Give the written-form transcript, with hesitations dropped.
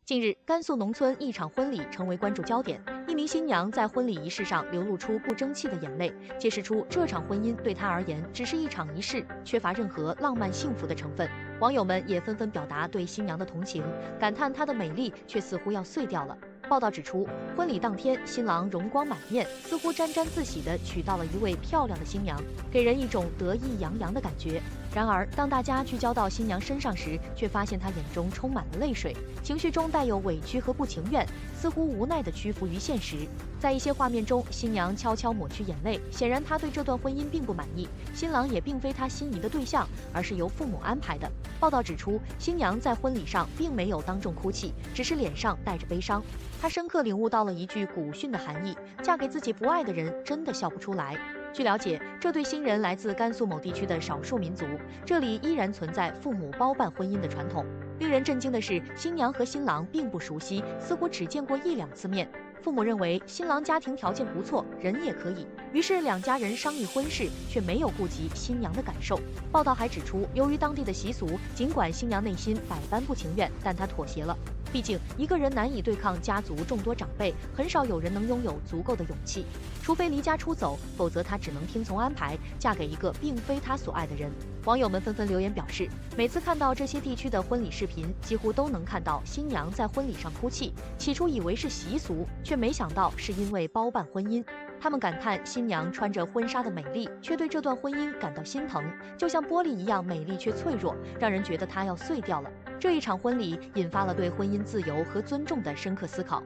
近日，甘肃农村一场婚礼成为关注焦点。一名新娘在婚礼仪式上流露出不争气的眼泪，揭示出这场婚姻对她而言只是一场仪式，缺乏任何浪漫幸福的成分。网友们也纷纷表达对新娘的同情，感叹她的美丽却似乎要碎掉了。报道指出，婚礼当天，新郎容光满面，似乎沾沾自喜地娶到了一位漂亮的新娘，给人一种得意洋洋的感觉。然而，当大家聚焦到新娘身上时，却发现她眼中充满了泪水，情绪中带有委屈和不情愿，似乎无奈地屈服于现实。在一些画面中，新娘悄悄抹去眼泪，显然她对这段婚姻并不满意，新郎也并非她心仪的对象，而是由父母安排的。报道指出，新娘在婚礼上并没有当众哭泣，只是脸上带着悲伤。她深刻领悟到了一句古训的含义：嫁给自己不爱的人，真的笑不出来。据了解，这对新人来自甘肃某地区的少数民族，这里依然存在父母包办婚姻的传统。令人震惊的是，新娘和新郎并不熟悉，似乎只见过1-2次面。父母认为新郎家庭条件不错，人也可以，于是两家人商议婚事，却没有顾及新娘的感受。报道还指出，由于当地的习俗，尽管新娘内心百般不情愿，但她妥协了。毕竟一个人难以对抗家族众多长辈，很少有人能拥有足够的勇气，除非离家出走，否则她只能听从安排，嫁给一个并非她所爱的人。网友们纷纷留言表示，每次看到这些地区的婚礼视频，几乎都能看到新娘在婚礼上哭泣，起初以为是习俗，却没想到是因为包办婚姻。他们感叹新娘穿着婚纱的美丽，却对这段婚姻感到心疼，就像玻璃一样美丽却脆弱，让人觉得它要碎掉了。这一场婚礼引发了对婚姻自由和尊重的深刻思考。